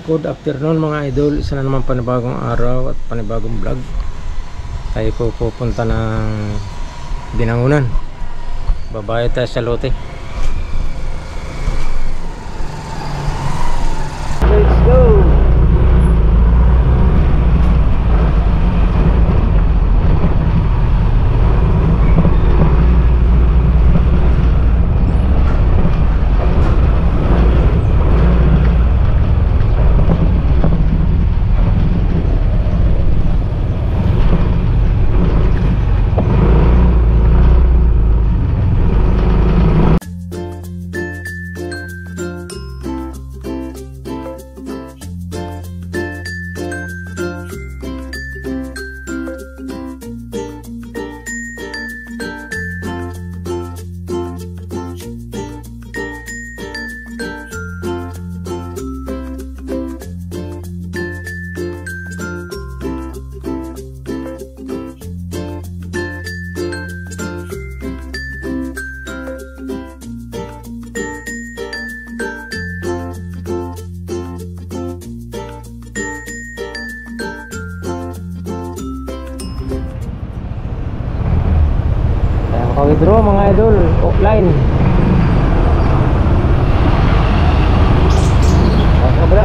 Good afternoon mga idol, isa na naman panibagong araw at panibagong vlog. Tayo po pupunta ng Binangonan. Babayad tayo sa lote. Let's go! Withdraw mga idol, offline. Kabila.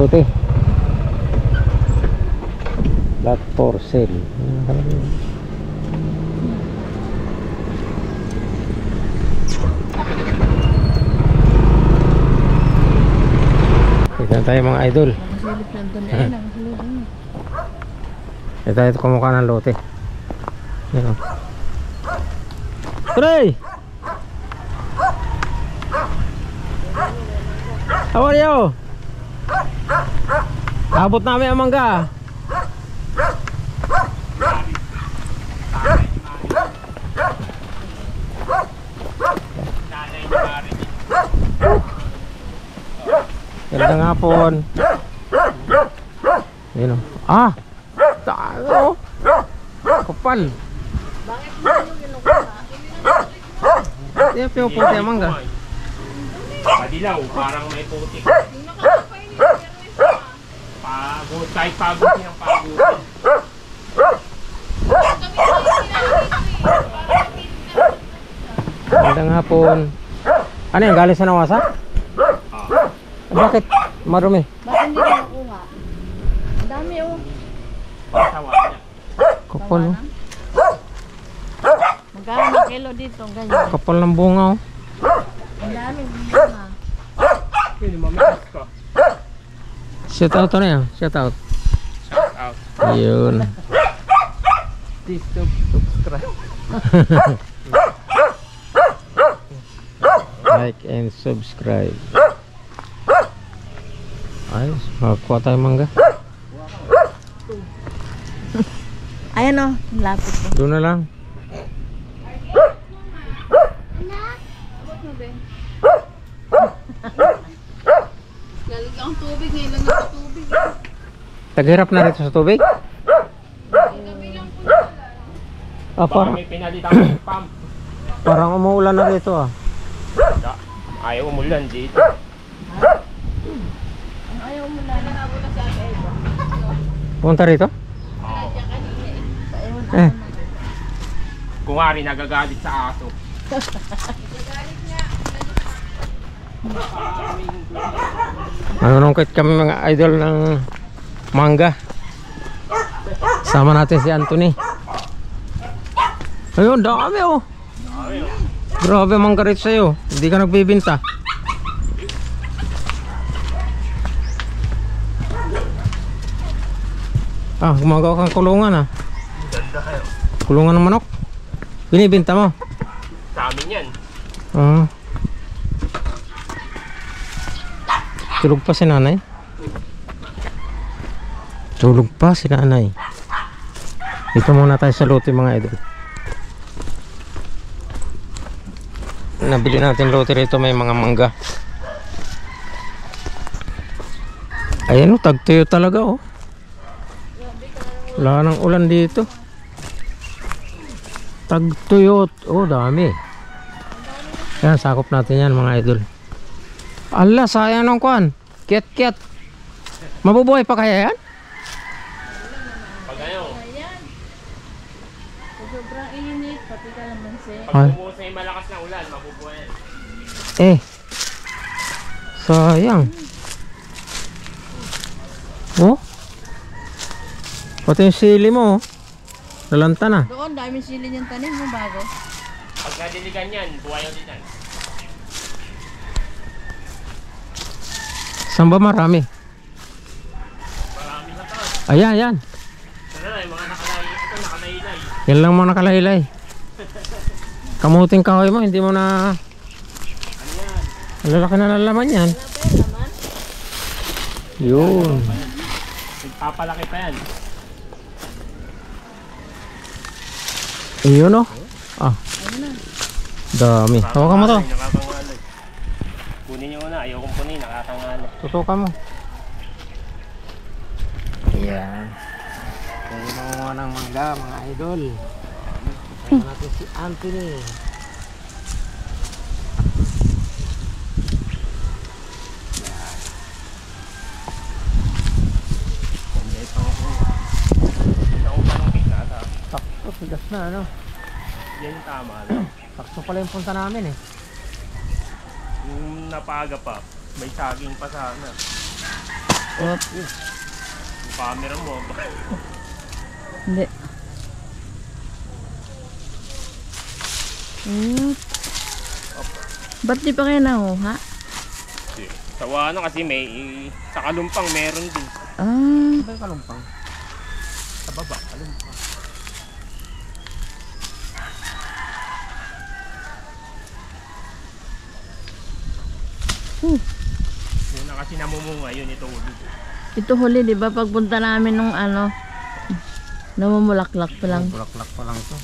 lote. Lot for sale. Ito tayo mga idol. Nakasilip lang doon. Ayun, nakasilip lang. Ito tayo kumukha ng lote. Yan o. Turay! How are you? Abot namin ang mangga. Gandang hapon. Yun o. Ah! Tayo! Kapal! Bakit mo yung kinukuha? Yan, puti ang mangga. Madilaw, parang may putik. Pagod, kahit pagod yung pagod. Gandang hapon. Ano yan? Galing sa Nawasa? Bakit marumi? Bakit hindi kinukuha? Ang dami oh. Sawa niya. Kapal o. Magkano ng kilo dito? Ganyan. Kapal ng bunga o. Ang dami bunga. Pwede mamitas ko. Shout out na yan. Shout out. Shout out. Yun. Please subscribe. Like and subscribe. Ayos. Makakuha tayo mangga. Ayan oh. Ang lapit ko. Doon na lang. Galing ang tubig. Ngayon lang yung tubig. Taghirap na rito sa tubig. Ah, Baka parang, may pinalitan ng pump. parang umuulan na rito ah. Ayaw umulan dito. Ayaw mo lang. Nabula sa akin. Punta rito? Oo. Eh. Kung nga rin nagagalit sa aso. Manunungkit kami mga idol ng mangga. Sama natin si Anthony. Ayun, dami oh. Grabe mangga rito sa'yo. Hindi ka nagbibinta. Ah, gumagawa kang kulungan ah. Ganda kayo. Kulungan ng manok. Binibinta mo? Sa amin yan. Ah. Tulog pa si nanay. Tulog pa si nanay. Dito muna tayo sa lote mga idol. Nabili natin lote rito, may mga mangga. Ayan o, tagtuyo talaga oh. Wala nang ulan dito. Tagtuyot. Oh, dami. Yan, sakop natin yan mga idol. Ala, sayang ng kwan. Kiat. Mabubuhay pa kaya yan? Pag ano, Ayan. Sobrang init. Pati ka naman siya. pag bumuhos na yung malakas na ulan, mabubuhay. Eh. Sayang. Oh. Pati yung sili mo. Lalanta na. Doon, dami sili yung tanim mo bago. Pag nadiligan yan, buhay ulit yan. Saan ba marami? Marami na to. Ayan. Ano na, yung mga nakalaylay. Yan lang mga nakalaylay. Kamuting kahoy mo, hindi mo na... Ano yan? Lalaki na lalaman yan. Wala pa yan naman. Yun. Nagpapalaki pa yan. Ayun oh. Ah. Dami. Hawakan mo to. Nakakangalay. Kunin nyo na, ayaw kong kunin, nakakangalay. Tutukan mo. Ayan. Kaya mga ng mangga, mga idol. Kaya natin si Anthony. Takto, sigas na ano. Yan yung tama lang. Takto pala yung punta namin eh. Yung napaga pa, may saging pa sana. Op. Yung camera mo. Hindi. Ba't di pa kayo nahuha? Sawa na kasi may sa Kalumpang meron din. Ah. Ba yung kalumpang? Sa baba, Kalumpang. Una kasi namumunga yun, ito ulit. Ito huli, di ba? Pagpunta namin nung ano, namumulaklak pa lang. Bulaklak pa lang to.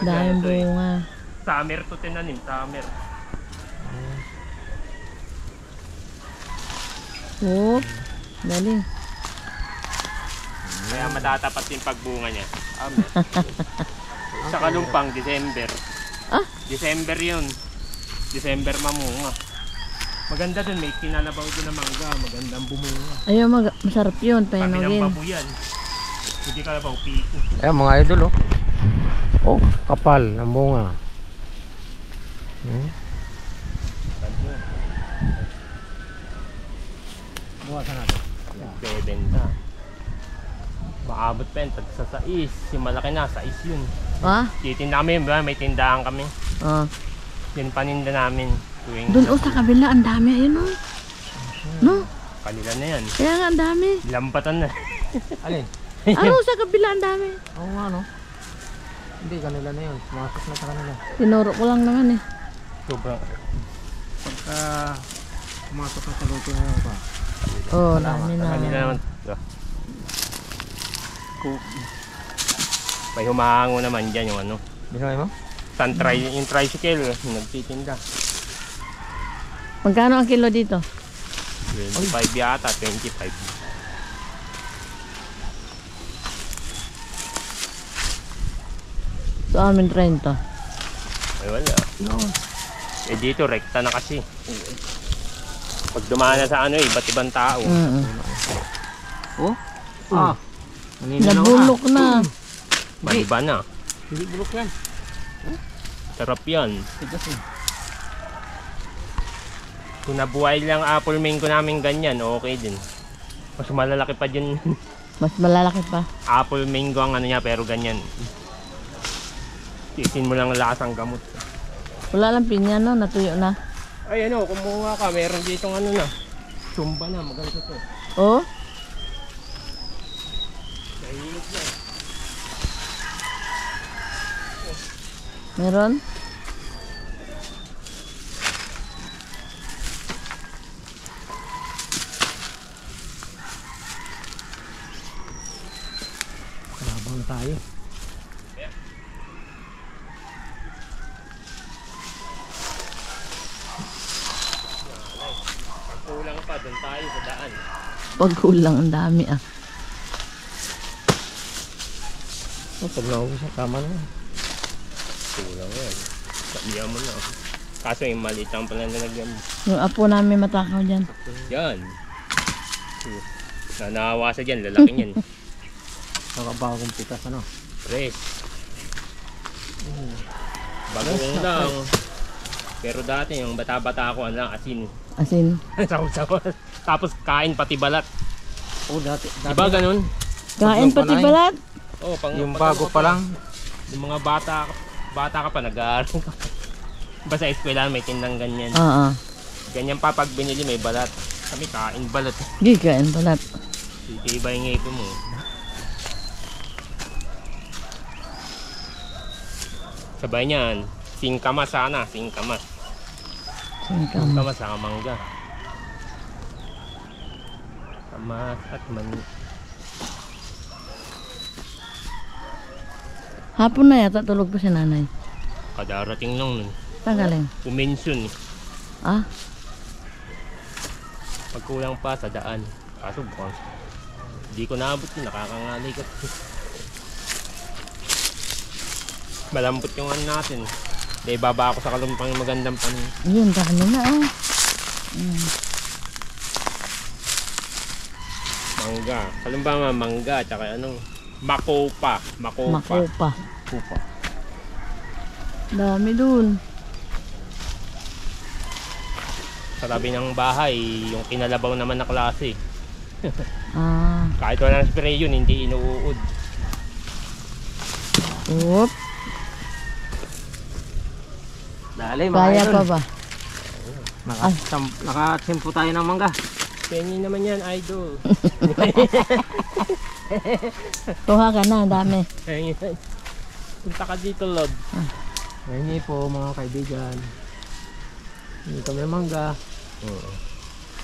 Daming bunga. Summer to tinanim, summer. Oh, galing. Kaya matatapat yung pagbunga niya. Sa Kalumpang, December. Ah? December yun. December mamunga. Maganda dun, may kinalabaw dun na mangga. Magandang bumunga. Ayun, masarap yun, Sabi ng painugin. babuyan. Hindi kalabaw, piko. Ayan mga idol oh. Oh, kapal ng bunga. Bukasan natin. Bebenta. Maabot pa yun, tag sa sais. Yung malaki na, sais yun. Ah? Titinda kami, may tindahan kami. Oh. Yun paninda namin. Tuwing Doon oh, sa kabila, ang dami. Ayun oh. No? kanila na yan. Kaya nga, ang dami. Lambatan na. Alin? Ano, sa kabila, ang dami. Oo nga no. Hindi, kanila na yun. Pumasok na sa kanila. Tinuro ko lang naman eh. Sobrang. Pagka pumasok na sa luto na yun pa. Oh, dami na. Kanila naman. May humahango naman dyan yung ano. Binaway mo? Yung tricycle, nagtitinda. Magkano ang kilo dito? 25 yata, 25. So, amin 30. Ay wala. No. Eh dito, rekta na kasi. Pag dumaan na sa ano, iba't ibang tao. Oh? Ah. Nabulok na. Maliba na. Hindi bulok yan. Sarap yan. Tigas eh. Kung nabuhay lang apple mango namin ganyan, okay din. Mas malalaki pa dyan. Mas malalaki pa. Apple mango ang ano niya, pero ganyan. Tisin mo lang lasang gamot. Wala lang pinya no, natuyo na. Ay ano, kumuha ka, meron ditong ano na. Sumba na, maganda to. Oh? Nahihilog na. Meron? Kalabang tayo. Kulang pa, doon tayo sa daan. Pag kulang ang dami ah. Oh, pag naubos na, tama na. Kulang yan. Sabihan mo na. Kaso yung maliit lang pala nalagyan mo. Yung apo namin matakaw dyan. Yan. Nanawasa dyan, lalaki niyan. Nakabagong pitas ano. Fresh. Bagong lang. Pero dati yung bata-bata ako, ano lang, asin. Asin. Saw-saw. Tapos kain pati balat. Oh, dati. Diba ganun? Kain pati balat. Oh, Yung bago pa lang. Yung mga bata ka pa, nag-aaral ka. Diba sa eskwela may tindang ganyan. Oo. Ganyan pa pag binili may balat. Kami kain balat. Di kain balat. Iba yung ngipin mo. Sabay niyan. Singkamas sana, singkamas. Singkam. Singkamas sa mangga. Kamas at mani. Hapon na yata tulog pa si nanay. Kadarating lang nun. Saan galing? Umensyon eh. Ah? Pagkulang pa sa daan. Kaso bukas. Hindi ko naabot yun, nakakangalay ka. Malambot yung ano natin. Dahil baba ako sa Kalumpang yung magandang pan. Yun, dami na oh. Mangga. Kalumpang nga mangga, tsaka ano. Makopa. Makopa. Pupa. Dami dun. sa tabi ng bahay, yung kinalabaw naman na klase. Ah. Kahit walang spray yun, hindi inuud. Oop. Dali mga Kaya idol. pa ba? Nakasimpo tayo ng mangga. Penny naman yan, idol. Kuha ka na, dami. Penny. Punta ka dito, Lord. Ngayon po mga kaibigan. Hindi kami ng mangga.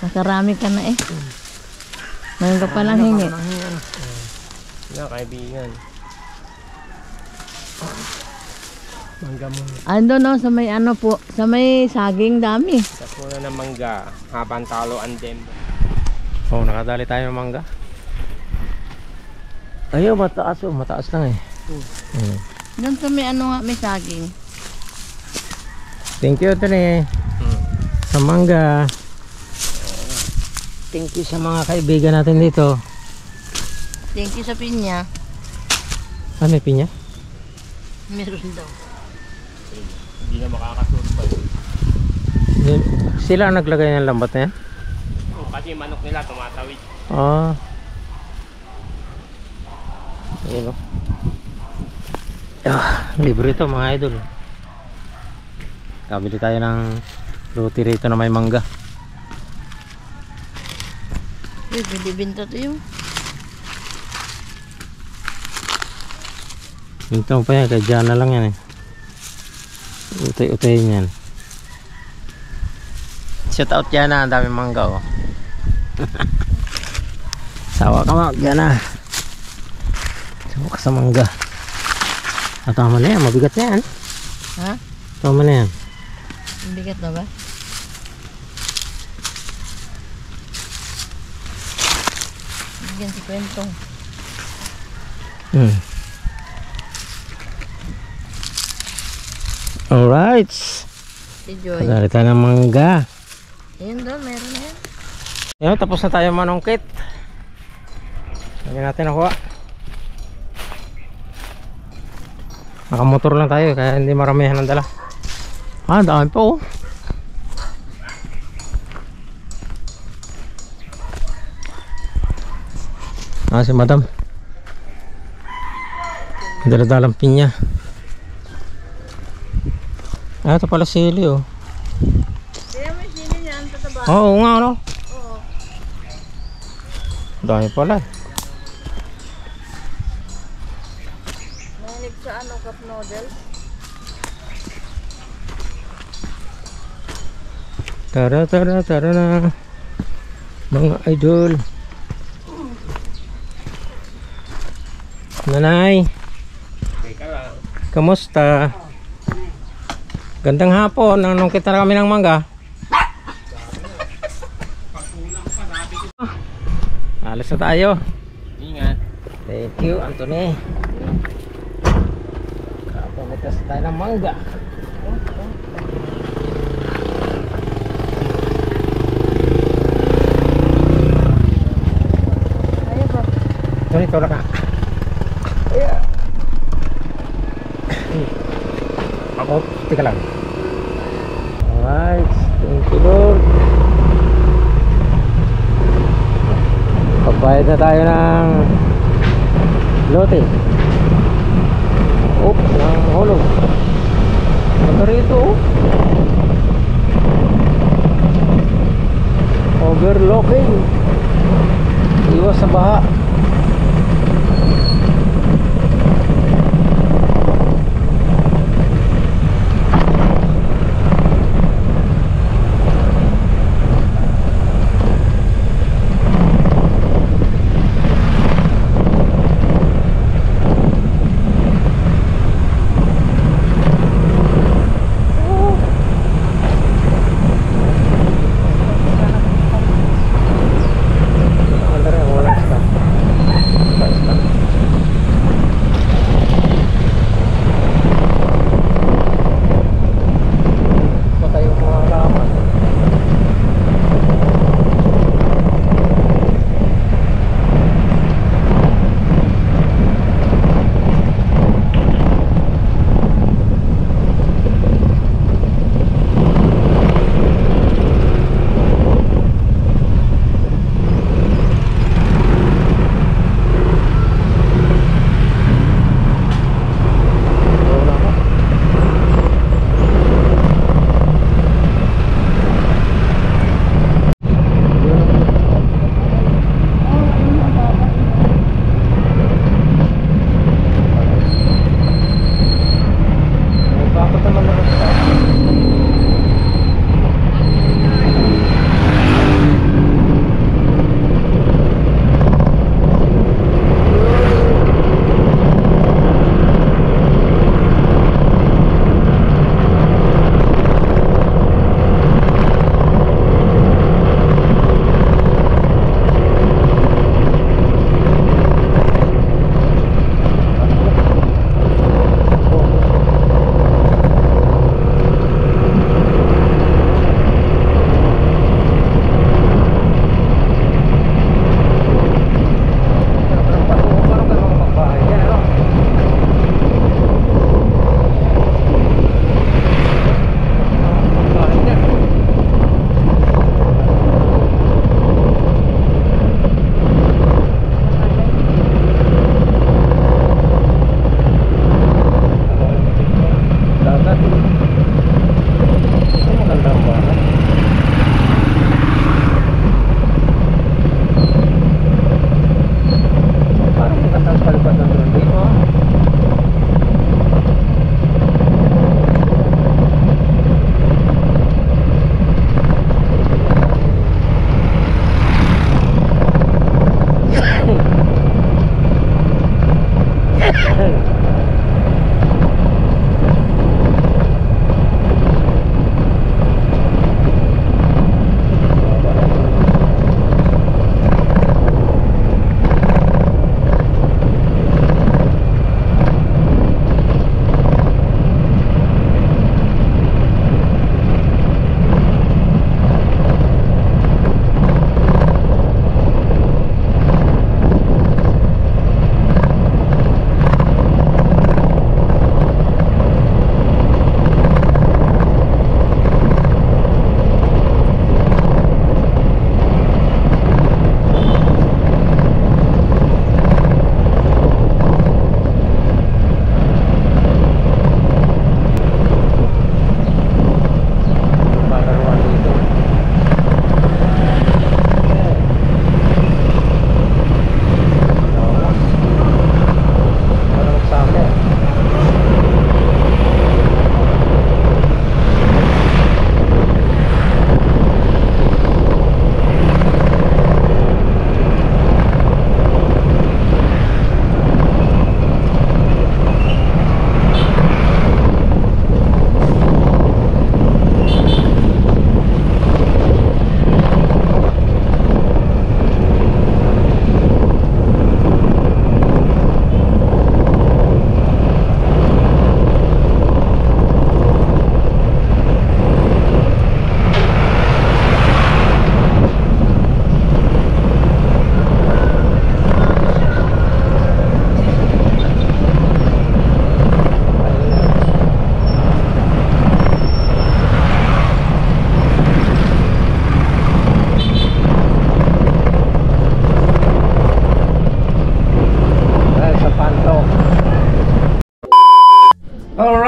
Nakarami ka na eh. Ngayon ka palang hingi. Na, kaibigan. Mangga mo. Ando no, sa may ano po, sa may saging dami. Tapos muna ng mangga. Habang talo ang dem. Oh, nakadali tayo ng mangga. Ayaw, mataas oh. Mataas lang eh. Doon sa may ano nga, may saging. Thank you, Tane. Sa mangga. Thank you sa mga kaibigan natin dito. Thank you sa pinya. Ah, may pinya? Meron daw. Hindi na makakasurvive. Sila ang naglagay ng lambat na yan? Oh, kasi yung manok nila tumatawid. Ah. Ayun o. Libre ito mga idol. Kabili tayo ng roti rito na may mangga. Uy, binibinta to yung. Ito pa yan, kay Jana lang yan eh. Utay-utay yan. Shout out Jana, ang daming mangga oh. Sawa ka mga Jana. Sawa ka sa mangga. Tama na yan, mabigat na yan. Ha? Tama na yan. Ang bigat na ba? Bigyan si Kwentong. Alright. Si Joy. Pagdali tayo ng mangga. Ayun doon, meron na yan. Yan, tapos na tayo manungkit. Lagyan natin ako. Nakamotor lang tayo kaya hindi maramihan ang dala. Ah, dami pa oh. Ah, si madam. Dala-dalang pinya. Ah, ito pala sili oh. Kaya may sili niyan, tataba. Oo nga ano. Oo. Dami pala. Mahilig sa ano, cup noodles. Tara na mga idol. Nanay, Teka lang. kamusta? Gandang hapon, nanungkit na kami ng mangga. Alas na tayo. Ingat. Thank you, Anthony. Kapamitas tayo ng mangga. Ayaw ba? Tony, tolak ka. Ayan. Ako, tika lang. Alright, thank you Lord. Pagbayad na tayo ng lote. Oops, ng hulog. Ito rito oh. Overlooking. Iwas sa baha.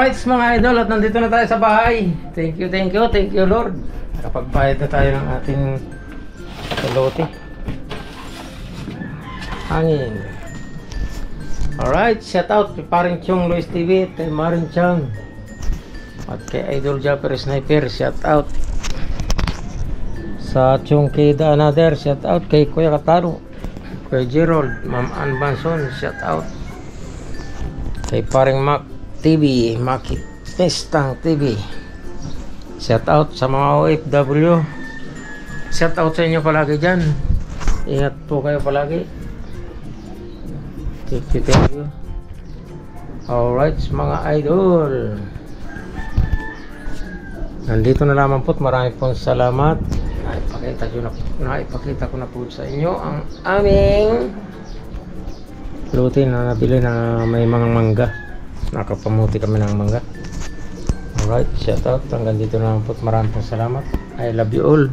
Alright mga idol, at nandito na tayo sa bahay. Thank you Lord. Nakapagbayad na tayo ng ating kalote. Hangin. Alright, shout out kay Paring Chong Luis TV, kay Maring Chang, at kay Idol Japper Sniper, shout out. Sa Chong Kida Another, shout out kay Kuya Kataro, kay Gerald, Ma'am Ann Banson, shout out. Kay Paring Mac TV, Maki Testang TV, shout out sa mga OFW. Shout out sa inyo palagi dyan. Ingat po kayo palagi. Thank you. Alright mga idol, nandito na lamang po. Maraming pong salamat. Naipakita ko na po sa inyo ang aming luti na nabili na may mga mangga. Nakapamuti kami ng mangga. Alright, shout out. Hanggang dito na lang po. Maraming pong salamat. I love you all.